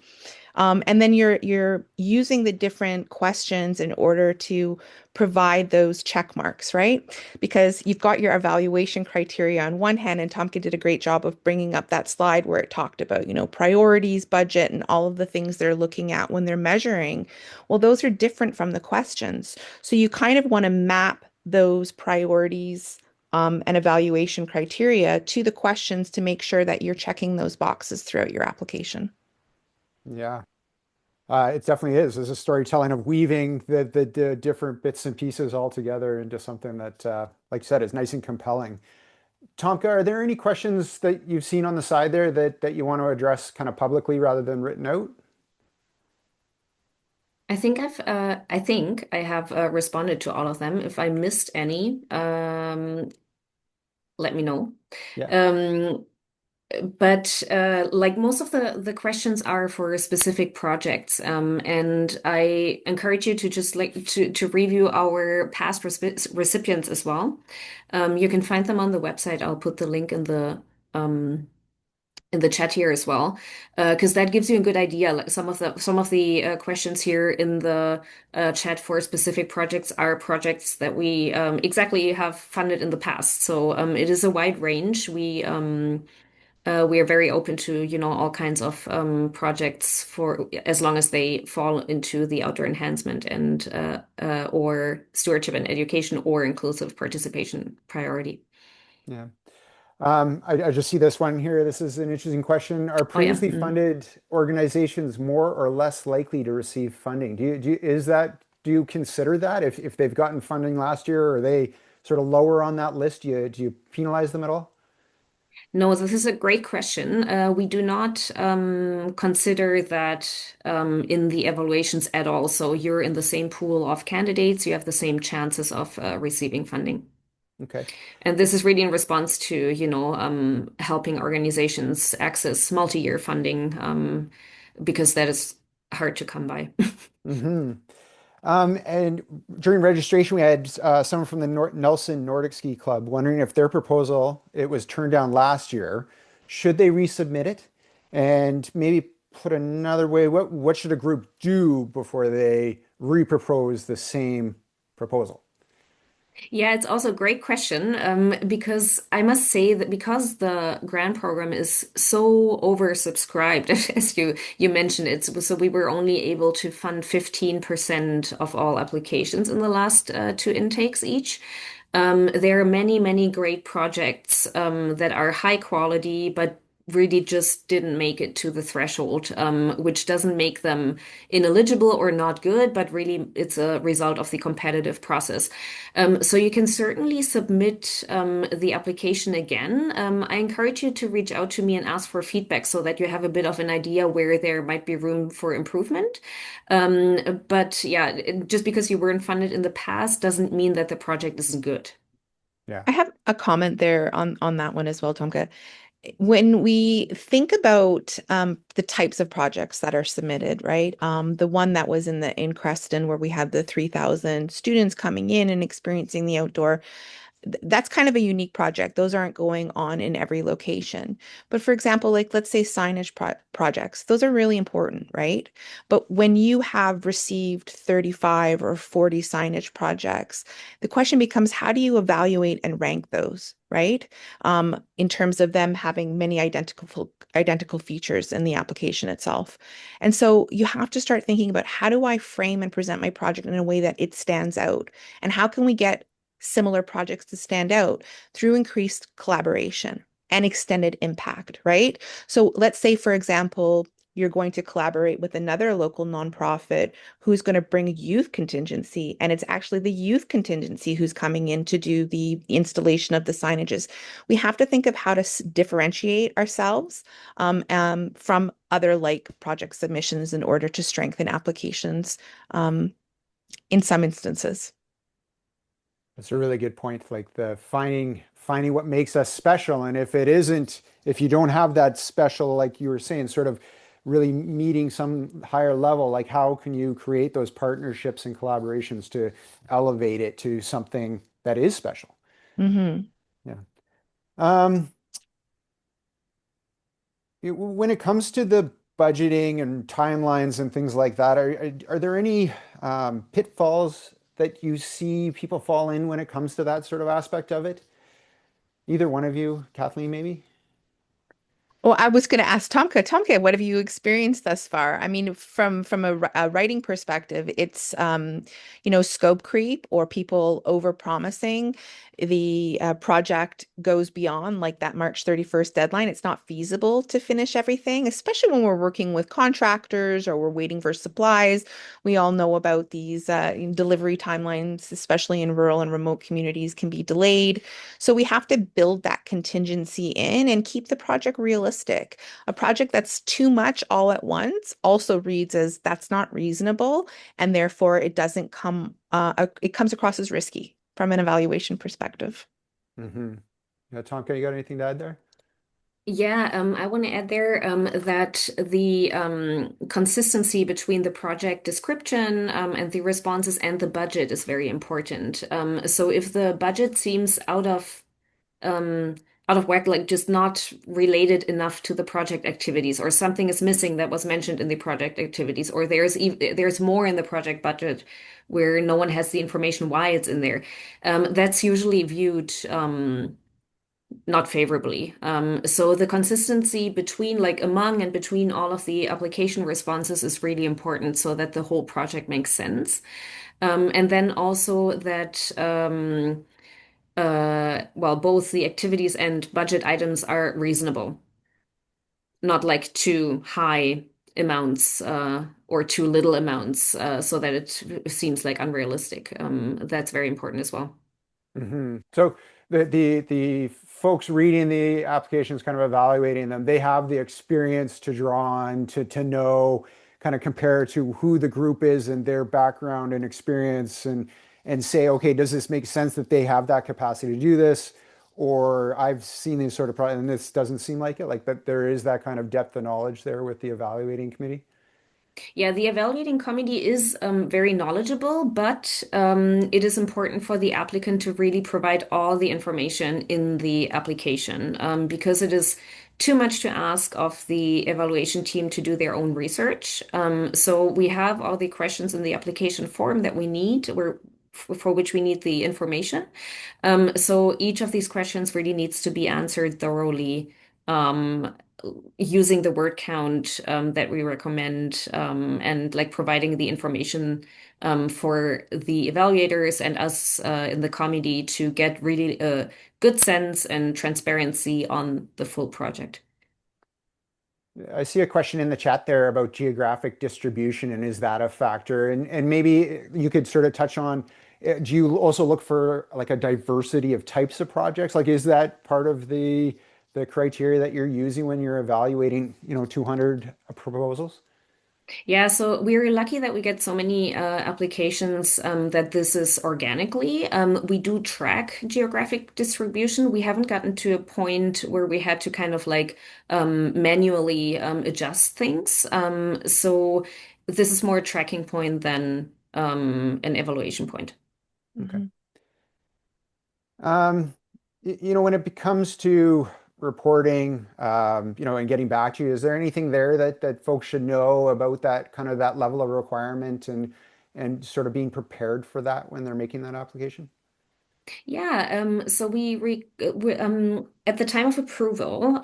And then you're using the different questions in order to provide those check marks, right? Because you've got your evaluation criteria on one hand, and Tomka did a great job of bringing up that slide where it talked about, priorities, budget, and all of the things they're looking at when they're measuring. Well, those are different from the questions. So you kind of want to map those priorities and evaluation criteria to the questions to make sure that you're checking those boxes throughout your application. Yeah. It definitely is. There's a storytelling of weaving the different bits and pieces all together into something that, like you said, is nice and compelling. Tomka, are there any questions that you've seen on the side there that you want to address kind of publicly rather than written out? I think I have responded to all of them. If I missed any, let me know. Yeah. Um, but like most of the questions are for specific projects, and I encourage you to just like to review our past recipients as well. You can find them on the website. I'll put the link um, in the chat here as well, because that gives you a good idea. Like some of the questions here in the chat for specific projects are projects that we exactly have funded in the past. So it is a wide range. We are very open to, all kinds of projects for as long as they fall into the outdoor enhancement and or stewardship and education or inclusive participation priority. Yeah. I just see this one here. This is an interesting question. Are Oh yeah. previously funded organizations more or less likely to receive funding? Do you consider that if they've gotten funding last year, are they sort of lower on that list? Do you penalize them at all? No, this is a great question. We do not consider that in the evaluations at all. So you're in the same pool of candidates, you have the same chances of receiving funding. Okay. And this is really in response to, helping organizations access multi-year funding, because that is hard to come by. hmm and during registration, we had someone from the Nelson Nordic Ski Club wondering if their proposal, it was turned down last year, should they resubmit it? And maybe put another way, what should a group do before they repropose the same proposal? Yeah, it's also a great question, because I must say that because the grant program is so oversubscribed, as you mentioned it, so we were only able to fund 15% of all applications in the last two intakes each. There are many, many great projects that are high quality, but really just didn't make it to the threshold, which doesn't make them ineligible or not good, but really it's a result of the competitive process. So you can certainly submit the application again. I encourage you to reach out to me and ask for feedback so that you have a bit of an idea where there might be room for improvement. But yeah, just because you weren't funded in the past doesn't mean that the project isn't good. Yeah. I have a comment there on that one as well, Tomka. When we think about the types of projects that are submitted, right? The one that was in Creston where we had the 3,000 students coming in and experiencing the outdoor, that's kind of a unique project. Those aren't going on in every location. But for example, like let's say signage projects, those are really important, right? But when you have received 35 or 40 signage projects, the question becomes how do you evaluate and rank those, right? In terms of them having many identical features in the application itself. And so you have to start thinking about how do I frame and present my project in a way that it stands out? And how can we get similar projects to stand out through increased collaboration and extended impact, right? So let's say, for example, you're going to collaborate with another local nonprofit who's going to bring a youth contingency. And it's actually the youth contingency who's coming in to do the installation of the signages. We have to think of how to differentiate ourselves from other like project submissions in order to strengthen applications in some instances. That's a really good point. Like the finding what makes us special. And if it isn't, if you don't have that special, like you were saying, sort of really meeting some higher level, like how can you create those partnerships and collaborations to elevate it to something that is special? Hmm. Yeah. Um, when it comes to the budgeting and timelines and things like that, are there any pitfalls that you see people fall in when it comes to that sort of aspect of it? Either one of you, Kathleen, maybe? Well, I was going to ask Tomka. Tomka, what have you experienced thus far? I mean, from a writing perspective, it's scope creep or people over promising. The project goes beyond like that March 31st deadline. It's not feasible to finish everything, especially when we're working with contractors or we're waiting for supplies. We all know about these delivery timelines, especially in rural and remote communities, can be delayed. So we have to build that contingency in and keep the project realistic. A project that's too much all at once also reads as that's not reasonable, and therefore it comes across as risky from an evaluation perspective. Mm-hmm. Yeah, Tonka, you got anything to add there? Yeah, I want to add there that the consistency between the project description and the responses and the budget is very important. So if the budget seems um, out of whack, like just not related enough to the project activities, or something is missing that was mentioned in the project activities, or there's more in the project budget where no one has the information why it's in there, that's usually viewed not favorably. So the consistency between, like, among and between all of the application responses is really important so that the whole project makes sense. And then also that, well, both the activities and budget items are reasonable, not like too high amounts or too little amounts so that it seems like unrealistic. That's very important as well. So the folks reading the applications, kind of evaluating them, they have the experience to draw on to know, kind of compare to who the group is and their background and experience and say, okay, does this make sense that they have that capacity to do this? Or I've seen these sort of problems, and this doesn't seem like it, like that there is that kind of depth of knowledge there with the evaluating committee. Yeah, the evaluating committee is very knowledgeable, but it is important for the applicant to really provide all the information in the application because it is too much to ask of the evaluation team to do their own research. So we have all the questions in the application form that we need, for which we need the information. So each of these questions really needs to be answered thoroughly. Um, Using the word count that we recommend and like providing the information for the evaluators and us in the committee to get really a good sense and transparency on the full project. I see a question in the chat there about geographic distribution, and is that a factor? And maybe you could sort of touch on, do you also look for like a diversity of types of projects? Like, is that part of the criteria that you're using when you're evaluating, 200 proposals? Yeah, so we're lucky that we get so many applications that this is organically. We do track geographic distribution. We haven't gotten to a point where we had to kind of like manually adjust things. So this is more a tracking point than an evaluation point. Okay. Mhm. Um, when it comes to reporting, and getting back to you, is there anything there that folks should know about that kind of that level of requirement and sort of being prepared for that when they're making that application? Yeah, so At the time of approval,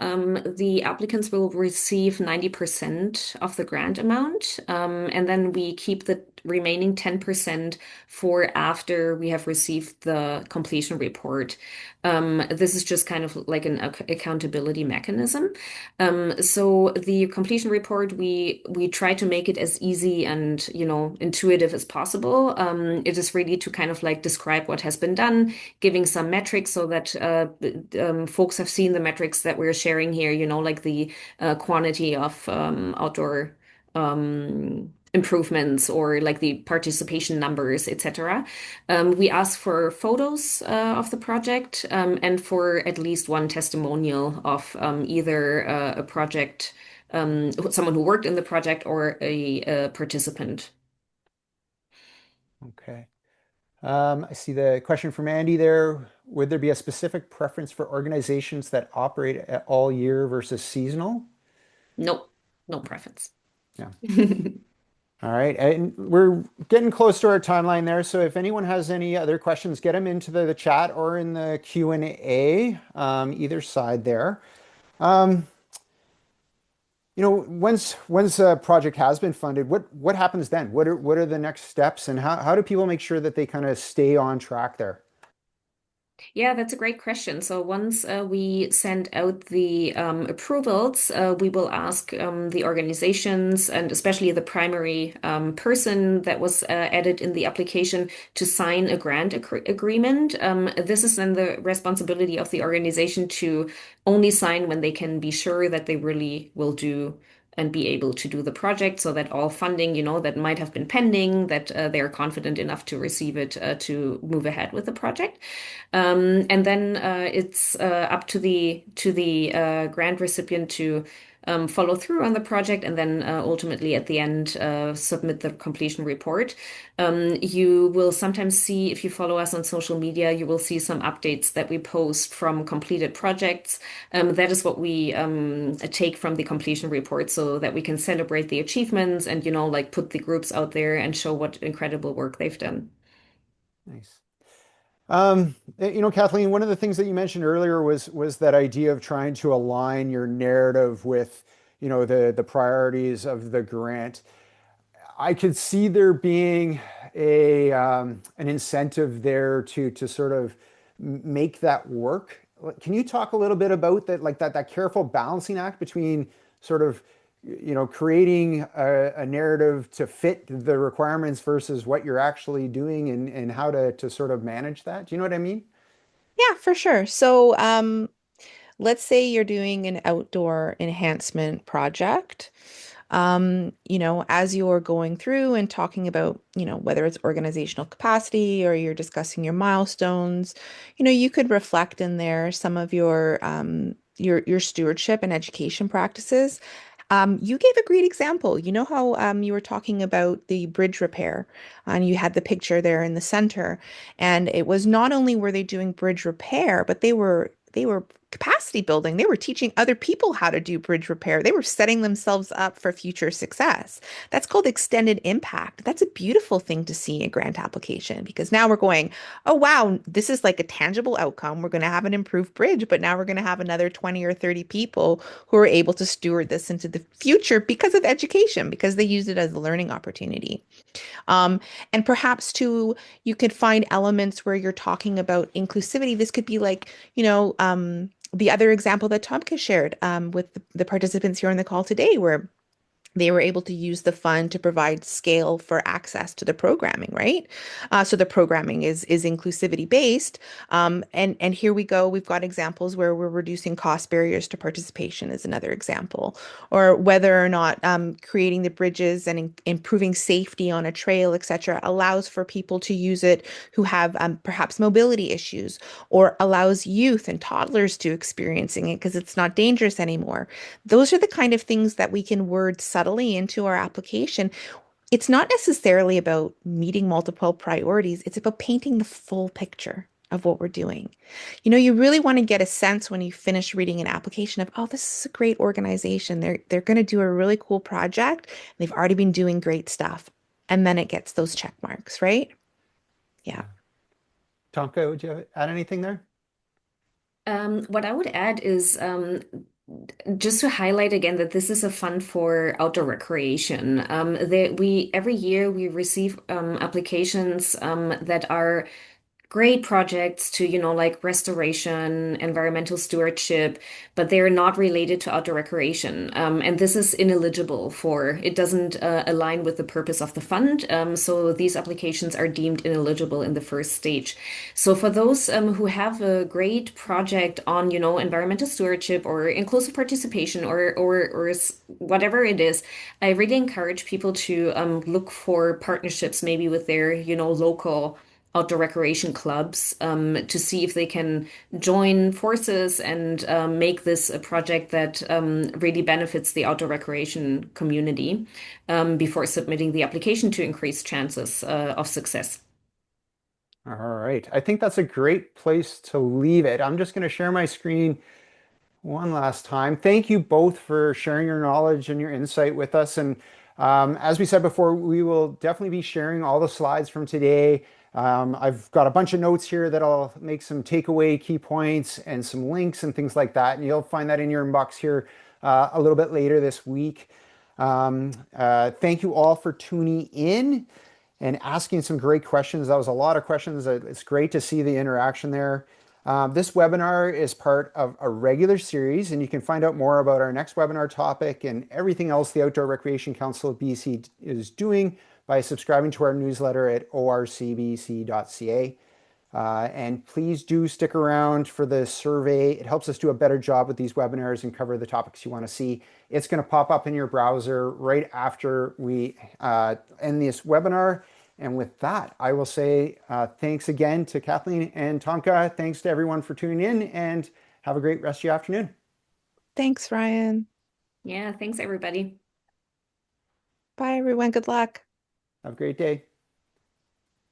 the applicants will receive 90% of the grant amount, and then we keep the remaining 10% for after we have received the completion report. This is just kind of like an accountability mechanism. So the completion report, we try to make it as easy and, intuitive as possible. It is really to kind of like describe what has been done, giving some metrics so that folks have seen the metrics that we're sharing here, like the quantity of outdoor improvements or like the participation numbers, etc. We ask for photos of the project and for at least one testimonial of either a project, someone who worked in the project or a participant. Okay. I see the question from Andy there. Would there be a specific preference for organizations that operate all year versus seasonal? Nope, no preference. Yeah. All right. And we're getting close to our timeline there. So if anyone has any other questions, get them into the chat or in the Q&A, either side there. Um, once a project has been funded, what happens then? What are the next steps, and how do people make sure that they kind of stay on track there? Yeah, that's a great question. So once we send out the approvals, we will ask the organizations and especially the primary person that was added in the application to sign a grant agreement. This is then the responsibility of the organization to only sign when they can be sure that they really will do and be able to do the project so that all funding, that might have been pending, that they're confident enough to receive it to move ahead with the project. And then it's up to the grant recipient to follow through on the project, and then ultimately at the end submit the completion report. You will sometimes see, if you follow us on social media, you will see some updates that we post from completed projects. That is what we take from the completion report, so that we can celebrate the achievements and like put the groups out there and show what incredible work they've done. Nice. Kathleen, one of the things that you mentioned earlier was that idea of trying to align your narrative with, the priorities of the grant. I could see there being an incentive there to sort of make that work. Can you talk a little bit about that, like that careful balancing act between sort of, creating a narrative to fit the requirements versus what you're actually doing and how to sort of manage that? Do you know what I mean? Yeah, for sure. So, let's say you're doing an outdoor enhancement project. As you're going through and talking about, whether it's organizational capacity or you're discussing your milestones, you could reflect in there some of your stewardship and education practices. You gave a great example. You know how you were talking about the bridge repair, and you had the picture there in the center, and it was not only were they doing bridge repair, but they were capacity building. They were teaching other people how to do bridge repair. They were setting themselves up for future success. That's called extended impact. That's a beautiful thing to see in grant application because now we're going, oh, wow, this is like a tangible outcome. We're going to have an improved bridge, but now we're going to have another 20 or 30 people who are able to steward this into the future because of education, because they use it as a learning opportunity. Um, and perhaps too, you could find elements where you're talking about inclusivity. This could be like, the other example that Tomka shared with the participants here on the call today, where they were able to use the fund to provide scale for access to the programming, right? So the programming is inclusivity based, and here we go. We've got examples where we're reducing cost barriers to participation is another example, or whether or not creating the bridges and improving safety on a trail, etc., allows for people to use it who have perhaps mobility issues, or allows youth and toddlers to experiencing it because it's not dangerous anymore. Those are the kind of things that we can word subtly into our application. It's not necessarily about meeting multiple priorities, it's about painting the full picture of what we're doing. You really want to get a sense when you finish reading an application of, oh, this is a great organization. They're going to do a really cool project. They've already been doing great stuff. And then it gets those check marks, right? Yeah. Yeah. Tomka, would you add anything there? What I would add is just to highlight again that this is a fund for outdoor recreation. We every year we receive applications that are great projects to, like restoration, environmental stewardship, but they're not related to outdoor recreation. And this is ineligible for, it doesn't align with the purpose of the fund. So these applications are deemed ineligible in the first stage. So for those who have a great project on, environmental stewardship or inclusive participation or whatever it is, I really encourage people to look for partnerships maybe with their, local outdoor recreation clubs to see if they can join forces and make this a project that really benefits the outdoor recreation community before submitting the application to increase chances of success. All right. I think that's a great place to leave it. I'm just going to share my screen one last time. Thank you both for sharing your knowledge and your insight with us. And as we said before, we will definitely be sharing all the slides from today. I've got a bunch of notes here that I'll make some takeaway key points and some links and things like that. And you'll find that in your inbox here a little bit later this week. Thank you all for tuning in and asking some great questions. That was a lot of questions. It's great to see the interaction there. This webinar is part of a regular series, and you can find out more about our next webinar topic and everything else the Outdoor Recreation Council of BC is doing by subscribing to our newsletter at orcbc.ca. And please do stick around for the survey. It helps us do a better job with these webinars and cover the topics you want to see. It's going to pop up in your browser right after we end this webinar. And with that, I will say thanks again to Kathleen and Tomka. Thanks to everyone for tuning in, and have a great rest of your afternoon. Thanks, Ryan. Yeah, thanks everybody. Bye, everyone. Good luck. Have a great day.